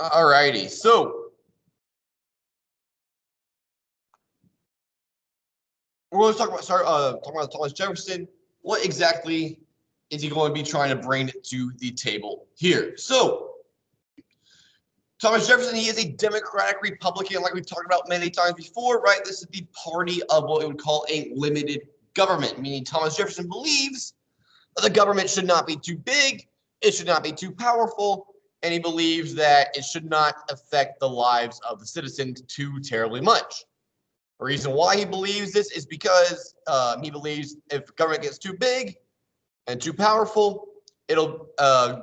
Alrighty, so we're going to talk about Thomas Jefferson. What exactly is he going to be trying to bring to the table here? So Thomas Jefferson, he is a Democratic Republican, like we've talked about many times before, right? This is the party of what we would call a limited government, meaning Thomas Jefferson believes that the government should not be too big, it should not be too powerful, and he believes that it should not affect the lives of the citizens too terribly much. The reason why he believes this is because he believes if government gets too big and too powerful, it'll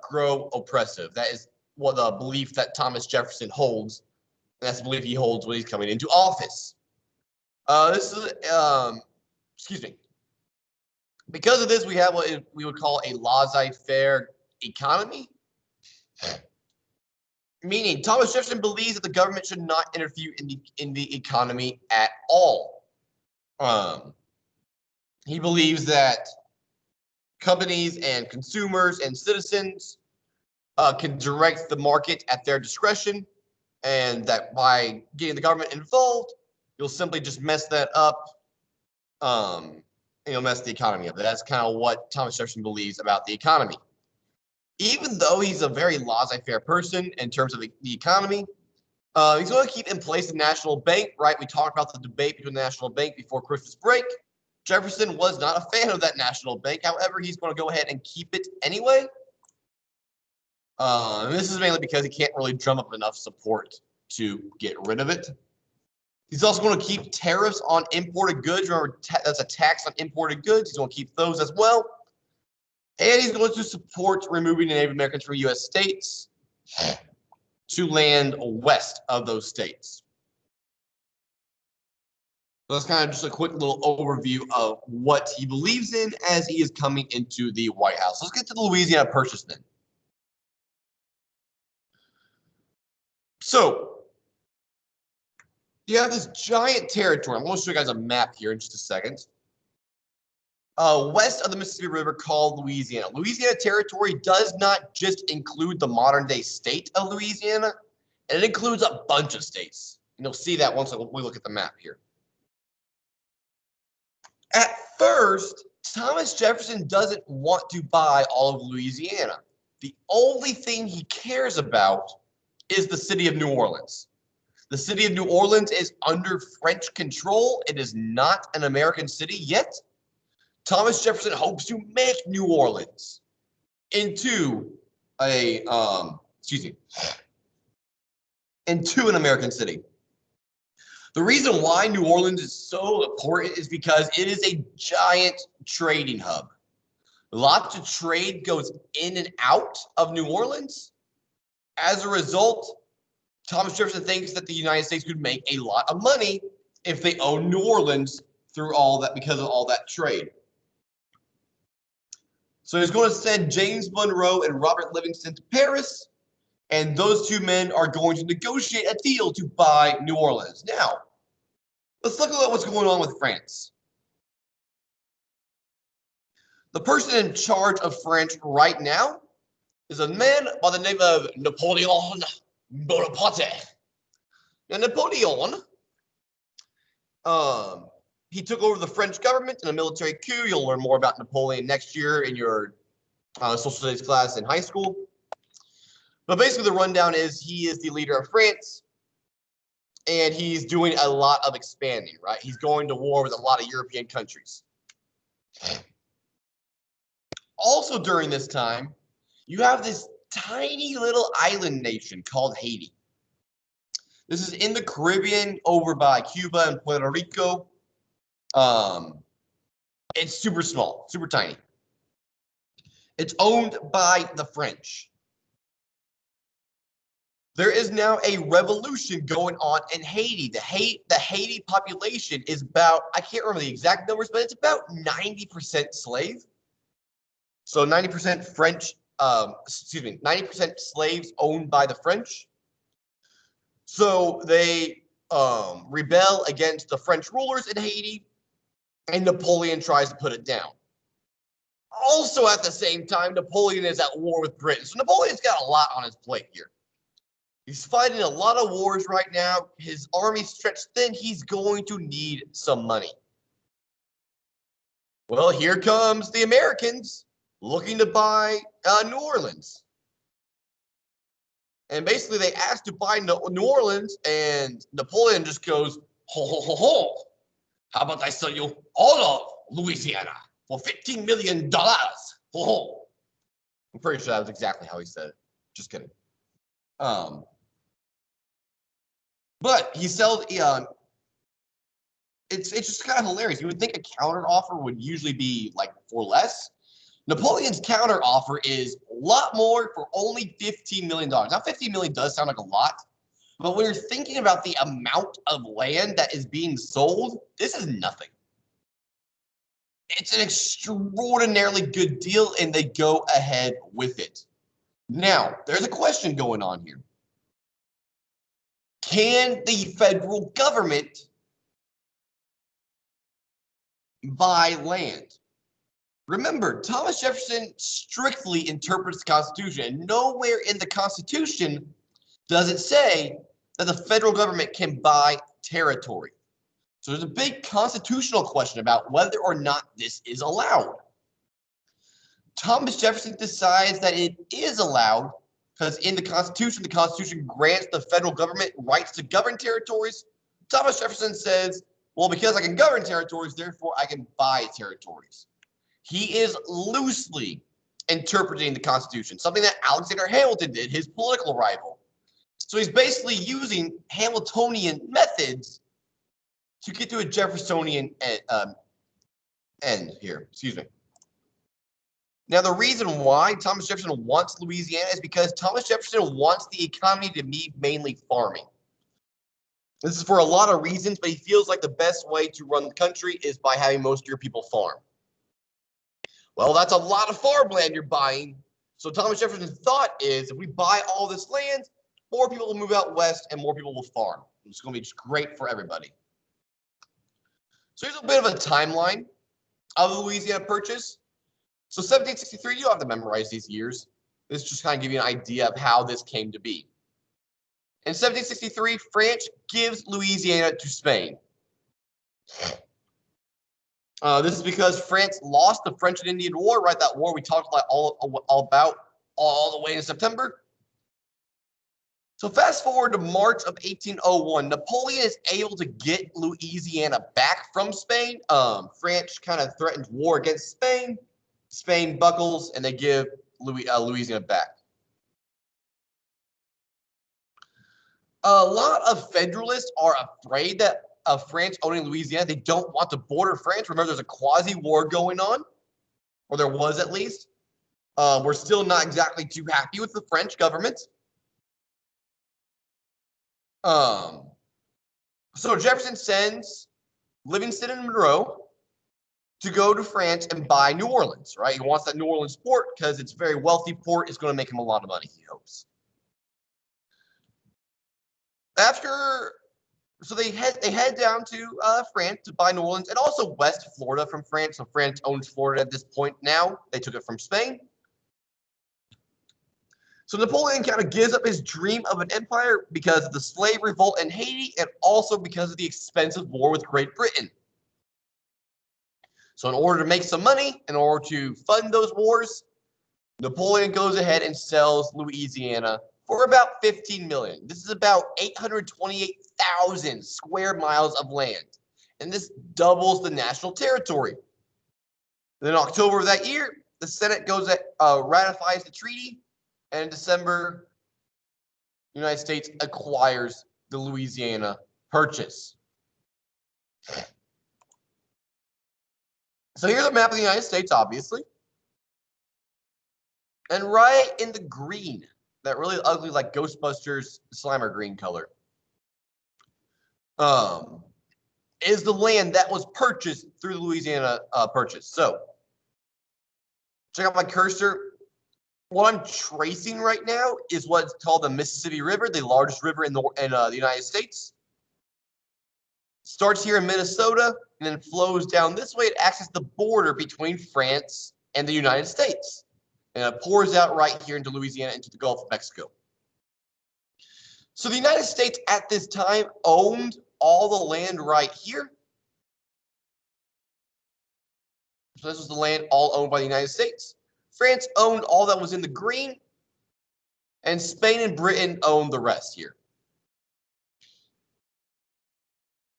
grow oppressive. That is what the belief that Thomas Jefferson holds. And that's the belief he holds when he's coming into office. This is, excuse me. Because of this, we have what we would call a laissez-faire economy. Meaning, Thomas Jefferson believes that the government should not interfere in the economy at all. He believes that companies and consumers and citizens can direct the market at their discretion, and that by getting the government involved, you'll simply just mess that up, and you'll mess the economy up. That's kind of what Thomas Jefferson believes about the economy. Even though he's a very laissez-faire person in terms of the economy, he's going to keep in place the national bank, right? We talked about the debate between the national bank before Christmas break. Jefferson was not a fan of that national bank. However, he's going to go ahead and keep it anyway. And this is mainly because he can't really drum up enough support to get rid of it. He's also going to keep tariffs on imported goods. Remember, that's a tax on imported goods. He's going to keep those as well. And he's going to support removing the Native Americans from U.S. states to land west of those states. So that's kind of just a quick little overview of what he believes in as he is coming into the White House. Let's get to the Louisiana Purchase then. So you have this giant territory. I'm going to show you guys a map here in just a second. West of the Mississippi River called Louisiana. Louisiana Territory does not just include the modern-day state of Louisiana, and it includes a bunch of states. And you'll see that once we look at the map here. At first, Thomas Jefferson doesn't want to buy all of Louisiana. The only thing he cares about is the city of New Orleans. The city of New Orleans is under French control. It is not an American city yet. Thomas Jefferson hopes to make New Orleans into into an American city. The reason why New Orleans is so important is because it is a giant trading hub. Lots of trade goes in and out of New Orleans. As a result, Thomas Jefferson thinks that the United States could make a lot of money if they own New Orleans through all that, because of all that trade. So he's going to send James Monroe and Robert Livingston to Paris, and those two men are going to negotiate a deal to buy New Orleans. Now, let's look at what's going on with France. The person in charge of France right now is a man by the name of Napoleon Bonaparte. Now, Napoleon, he took over the French government in a military coup. You'll learn more about Napoleon next year in your social studies class in high school. But basically, the rundown is he is the leader of France, and he's doing a lot of expanding, right? He's going to war with a lot of European countries. Also, during this time, you have this tiny little island nation called Haiti. This is in the Caribbean over by Cuba and Puerto Rico. It's super small, super tiny. It's owned by the French. There is now a revolution going on in Haiti. The Haiti population is about, I can't remember the exact numbers, but it's about 90% slave. So 90% French, 90% slaves owned by the French. So they rebel against the French rulers in Haiti, and Napoleon tries to put it down. Also, at the same time, Napoleon is at war with Britain. So Napoleon's got a lot on his plate here. He's fighting a lot of wars right now. His army's stretched thin. He's going to need some money. Well, here comes the Americans looking to buy New Orleans. And basically, they asked to buy New Orleans, and Napoleon just goes, ho, ho, ho, ho. How about I sell you all of Louisiana for $15 million? Ho, ho. I'm pretty sure that was exactly how he said it. Just kidding. But he sold. It's just kind of hilarious. You would think a counter offer would usually be like for less. Napoleon's counter offer is a lot more for only $15 million. Now, $15 million does sound like a lot, but when you're thinking about the amount of land that is being sold, this is nothing. It's an extraordinarily good deal, and they go ahead with it. Now, there's a question going on here. Can the federal government buy land? Remember, Thomas Jefferson strictly interprets the Constitution, and nowhere in the Constitution does it say that the federal government can buy territory. So there's a big constitutional question about whether or not this is allowed. Thomas Jefferson decides that it is allowed because in the Constitution grants the federal government rights to govern territories. Thomas Jefferson says, well, because I can govern territories, therefore I can buy territories. He is loosely interpreting the Constitution, something that Alexander Hamilton did, his political rival. So he's basically using Hamiltonian methods to get to a Jeffersonian end here. Excuse me. Now, the reason why Thomas Jefferson wants Louisiana is because Thomas Jefferson wants the economy to be mainly farming. This is for a lot of reasons, but he feels like the best way to run the country is by having most of your people farm. Well, that's a lot of farmland you're buying. So Thomas Jefferson's thought is if we buy all this land, more people will move out west and more people will farm. It's going to be just great for everybody. So here's a bit of a timeline of the Louisiana Purchase. So 1763, you don't have to memorize these years. This just kind of give you an idea of how this came to be. In 1763, France gives Louisiana to Spain. This is because France lost the French and Indian War, right? That war we talked about all about all the way in September. So fast forward to March of 1801, Napoleon is able to get Louisiana back from Spain. France kind of threatens war against Spain. Spain buckles, and they give Louisiana back. A lot of Federalists are afraid that of France owning Louisiana. They don't want to border France. Remember, there's a quasi-war going on, or there was at least. We're still not exactly too happy with the French government. So Jefferson sends Livingston and Monroe to go to France and buy New Orleans, right? He wants that New Orleans port because it's a very wealthy port. It's going to make him a lot of money, he hopes. So they head down to France to buy New Orleans and also West Florida from France. So France owns Florida at this point now. They took it from Spain. So Napoleon kind of gives up his dream of an empire because of the slave revolt in Haiti and also because of the expensive war with Great Britain. So in order to make some money, in order to fund those wars, Napoleon goes ahead and sells Louisiana for about $15 million. This is about 828,000 square miles of land. And this doubles the national territory. Then in October of that year, the Senate ratifies the treaty. And in December, the United States acquires the Louisiana Purchase. So here's a map of the United States, obviously. And right in the green, that really ugly, like Ghostbusters Slimer green color, is the land that was purchased through the Louisiana Purchase. So check out my cursor. What I'm tracing right now is what's called the Mississippi River, the largest river in the United States. Starts here in Minnesota and then flows down this way. It acts as the border between France and the United States. And it pours out right here into Louisiana, into the Gulf of Mexico. So the United States at this time owned all the land right here. So this was the land all owned by the United States. France owned all that was in the green, and Spain and Britain owned the rest here.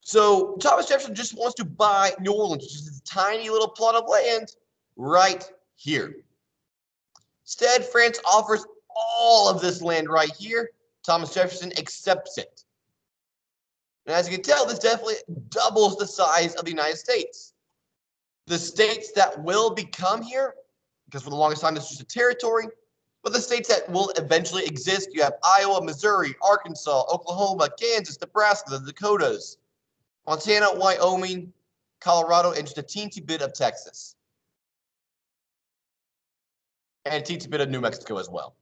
So Thomas Jefferson just wants to buy New Orleans, which is this tiny little plot of land right here. Instead, France offers all of this land right here. Thomas Jefferson accepts it. And as you can tell, this definitely doubles the size of the United States. The states that will become here, because for the longest time this is just a territory, but the states that will eventually exist, you have Iowa, Missouri, Arkansas, Oklahoma, Kansas, Nebraska, the Dakotas, Montana, Wyoming, Colorado, and just a teensy bit of Texas. And a teensy bit of New Mexico as well.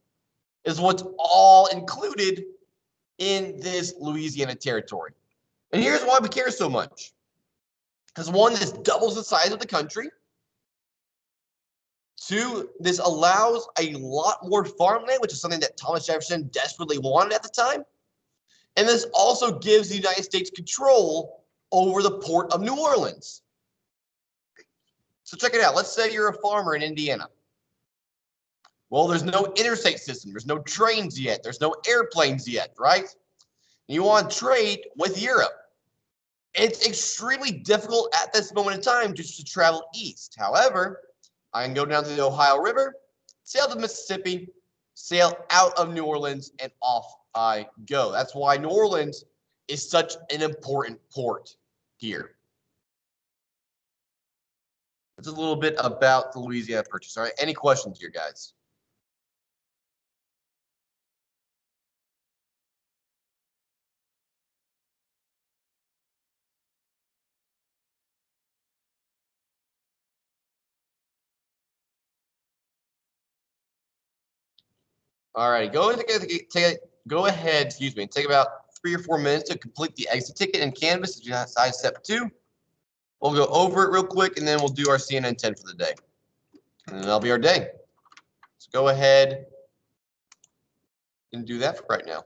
Is what's all included in this Louisiana territory. And here's why we care so much. Because one, this doubles the size of the country. Two, this allows a lot more farmland, which is something that Thomas Jefferson desperately wanted at the time. And this also gives the United States control over the port of New Orleans. So check it out. Let's say you're a farmer in Indiana. Well, there's no interstate system. There's no trains yet. There's no airplanes yet, right? You want to trade with Europe. It's extremely difficult at this moment in time just to travel east. However, I can go down to the Ohio River, sail to Mississippi, sail out of New Orleans, and off I go. That's why New Orleans is such an important port here. That's a little bit about the Louisiana Purchase. All right, any questions here, guys? All right, go ahead, take about 3 or 4 minutes to complete the exit ticket in Canvas. If you decide step 2, we'll go over it real quick, and then we'll do our CNN 10 for the day. And that'll be our day. So go ahead and do that for right now.